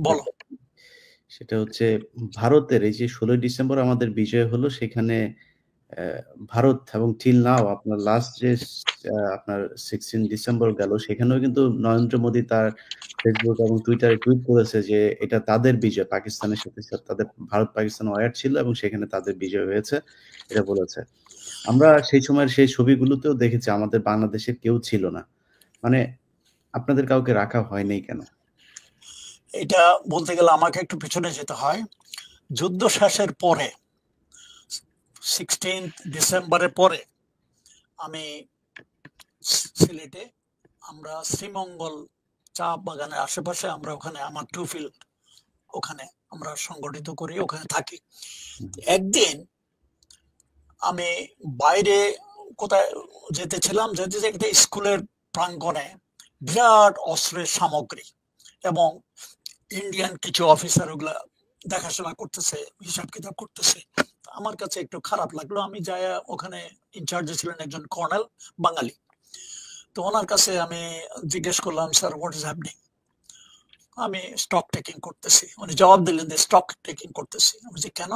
বলো। সেটা হচ্ছে ভারতের এই যে ১৬ই ডিসেম্বর আমাদের বিজয় হলো সেখানে ভারত এবং টিল নাও আপনার লাস্ট যে আপনার 16 ডিসেম্বর গেল সেখানেও কিন্তু নরেন্দ্র মোদী তার ফেসবুক এবং টুইটারে টুইট করেছে যে এটা তাদের বিজয়। পাকিস্তানের সাথে তাদের ভারত পাকিস্তান ওয়ার ছিল এবং সেখানে তাদের বিজয় হয়েছে এটা বলেছে। আমরা সেই সময়ের সেই ছবিগুলোতেও দেখেছি আমাদের বাংলাদেশের কেউ ছিল না। মানে আপনাদের কাউকে রাখা হয় নাই কেন? এটা বলতে গেলে আমাকে একটু পিছনে যেতে হয়। যুদ্ধ শেষের পরে 16 ডিসেম্বরের পরে আমি সিলেটে, আমরা শ্রীমঙ্গল চা বাগানের আশেপাশে, আমরা ওখানে আমার টু ফিল্ড ওখানে আমরা সংগঠিত করি, ওখানে থাকি। একদিন আমি বাইরে কোথায় যেতেছিলাম, যেতে একটা স্কুলের প্রাঙ্গণে বিরাট অস্ত্রের সামগ্রী এবং ইন্ডিয়ান কিছু অফিসার ওগুলা দেখাশোনা করতেছে, হিসাব কিতাব করতেছে। আমার কাছে একটু খারাপ লাগলো। আমি যাই ওখানে, ইনচার্জে ছিলেন একজন কর্নেল বাঙালি। তো ওনার কাছে আমি জিজ্ঞেস করলাম, স্যার হোয়াট ইজ হ্যাপনিং? আমি স্টক টেকিং করতেছি। উনি জবাব দিলেন যে স্টক টেকিং করতেছি। আমি বলছি কেন?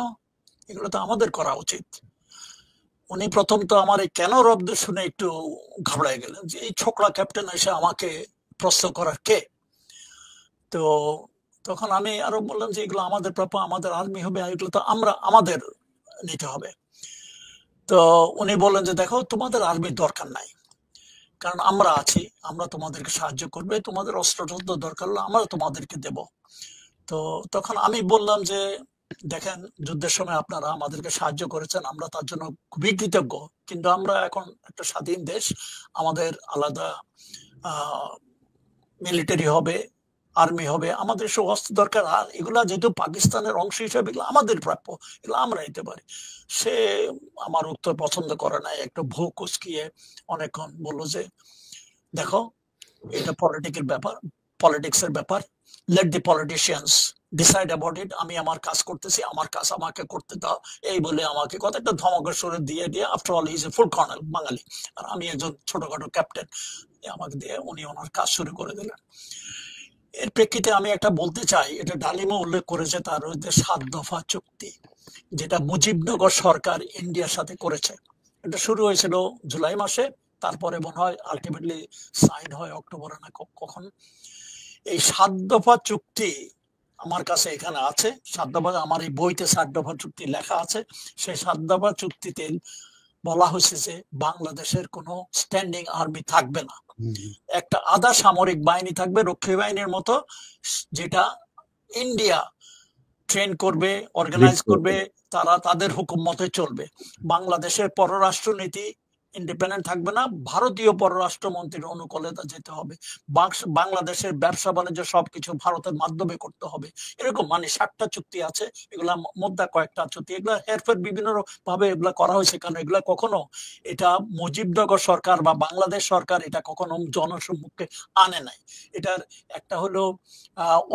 এগুলো তো আমাদের করা উচিত। উনি প্রথম তো আমার এই কেন রব্দ শুনে একটু ঘাবড়ায় গেলেন যে এই ছোকরা ক্যাপ্টেন এসে আমাকে প্রশ্ন করার কে? তো তখন আমি আরো বললাম যে এগুলো আমাদের প্রাপ্য, আমাদের আর্মি হবে, এগুলো তো আমরা আমাদের নিতে হবে। তো উনি বললেন যে দেখো, তোমাদের আর্মির দরকার নাই, কারণ আমরা আছি, আমরা তোমাদেরকে সাহায্য করবে, তোমাদের অস্ত্রশস্ত্র দরকার হলে আমরা তোমাদেরকে দেব। তো তখন আমি বললাম যে দেখেন, যুদ্ধের সময় আপনারা আমাদেরকে সাহায্য করেছেন, আমরা তার জন্য খুবই কৃতজ্ঞ, কিন্তু আমরা এখন একটা স্বাধীন দেশ, আমাদের আলাদা মিলিটারি হবে, আর্মি হবে, আমাদের সব অস্ত্র দরকার। আর এগুলা যেহেতু পাকিস্তানের অংশ হিসেবে এগুলো আমাদের প্রাপ্য, এগুলো আমরা নিতে পারি। সে আমার উত্তর পছন্দ করে নাই, একটু ভূ কুচকিয়ে অনেকক্ষণ বললো যে দেখো, এটা পলিটিক্যাল ব্যাপার, পলিটিক্সের ব্যাপার, late the politicians decide about it. আমি আমার কাজ করতেছি, আমার কাজ আমাকে করতে দাও, এই বলে আমাকে কত একটা ধমকের সুরে দিয়ে দিয়ে, after all he is a full colonel Bangali, আর আমি একজন ছোটখাটো ক্যাপ্টেন, আমাকে দিয়ে উনি ওনার কাজ শুরু করে দিলেন। এর প্রেক্ষিতে আমি একটা বলতে চাই, এটা ডালিমও উল্লেখ করেছে, তার মধ্যে 7 দফা চুক্তি যেটা মুজিবনগর সরকার ইন্ডিয়ার সাথে করেছে। এটা শুরু হয়েছিল জুলাই মাসে, তারপরে মনে হয় আলটিমেটলি সাইন হয় অক্টোবরে না কখন। এই 7 দফা চুক্তি আমার কাছে এখানে আছে। 7 দফা আমার এই বইতে 7 দফা চুক্তি লেখা আছে। সেই 7 দফা চুক্তিতে বলা হয়েছে যে বাংলাদেশের কোনো স্ট্যান্ডিং আর্মি থাকবে না, একটা আধা সামরিক বাহিনী থাকবে, রক্ষী বাহিনীর মতো, যেটা ইন্ডিয়া ট্রেন করবে, অর্গানাইজ করবে, তারা তাদের হুকুম মতে চলবে। বাংলাদেশের পররাষ্ট্রনীতি ইন্ডিপেন্ডেন্ট থাকবে না, ভারতীয় পররাষ্ট্রমন্ত্রীর অনুকূলে যেতে হবে। বাংলাদেশের ব্যবসা বাণিজ্য সবকিছু ভারতের মাধ্যমে করতে হবে। এরকম মানে 7টা চুক্তি আছে, এগুলা মধ্যে কয়েকটা চুক্তি, এগুলা হেরফের বিভিন্ন ভাবে এগুলা করা হয়েছে, কারণ এগুলা কখনো এটা মুজিবনগর সরকার বা বাংলাদেশ সরকার এটা কখনো জনসম্মুখে আনে নাই। এটার একটা হলো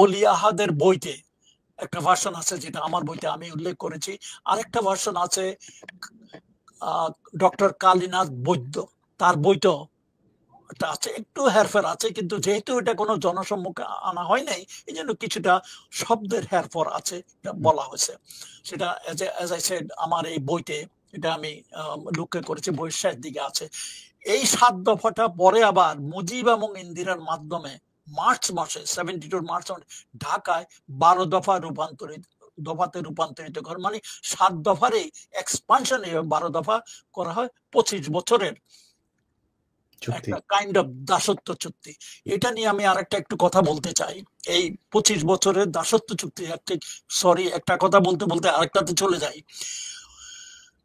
অলি আহাদের বইতে একটা ভার্সন আছে, যেটা আমার বইতে আমি উল্লেখ করেছি। আরেকটা ভার্সন আছে ডক্টর কালীনাথ বৈদ্য, তার বইটাও আছে, একটু হেরফের আছে, কিন্তু যেহেতু এটা কোনো জনসম্মুখে আনা হয় নাই, এই জন্য কিছুটা শব্দের হেরফের আছে, এটা বলা হয়েছে। সেটা এজ আই সেড আমার এই বইতে এটা আমি লক্ষ্য করেছি, বইয়ের শেষ দিকে আছে। এই 7 দফাটা পরে আবার মুজিব এবং ইন্দিরার মাধ্যমে মার্চ মাসে 72 মার্চ ঢাকায় 12 দফা দফাতে রূপান্তরিত করে, মানে 7 দফারই এক্সপানশন 12 দফা করা হয়। 25 বছরের একটা কাইন্ড অফ দাসত্ব চুক্তি। এটা নিয়ে আমি আরেকটা একটু কথা বলতে চাই। এই 25 বছরের দাসত্ব চুক্তি, সরি একটা কথা বলতে বলতে আরেকটাতে চলে যাই।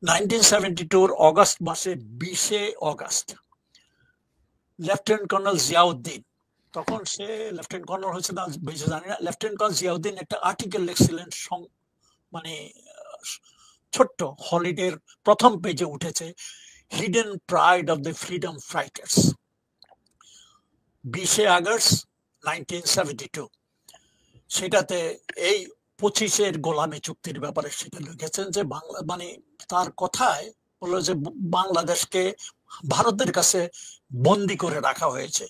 1972 অগাস্ট মাসে 20 অগাস্ট লেফটেন্যান্ট কর্নেল জিয়াউদ্দিন, তখন সে লেফটেন্যান্ট কর্নেল হয়েছে না বেশি জানি না, লেফটেন্যান্ট কর্নেল জিয়াউদ্দিন একটা আর্টিকেল লিখছিলেন, মানে ছোট্ট হলিডের প্রথম পেজে উঠেছে, hidden pride of the freedom fighters, 20 August 1972। সেটাতে এই 25-এর গোলামী চুক্তির ব্যাপারে সেটা লিখেছেন যে বাংলা, মানে তার কথায় বললো যে বাংলাদেশকে ভারতের কাছে বন্দি করে রাখা হয়েছে।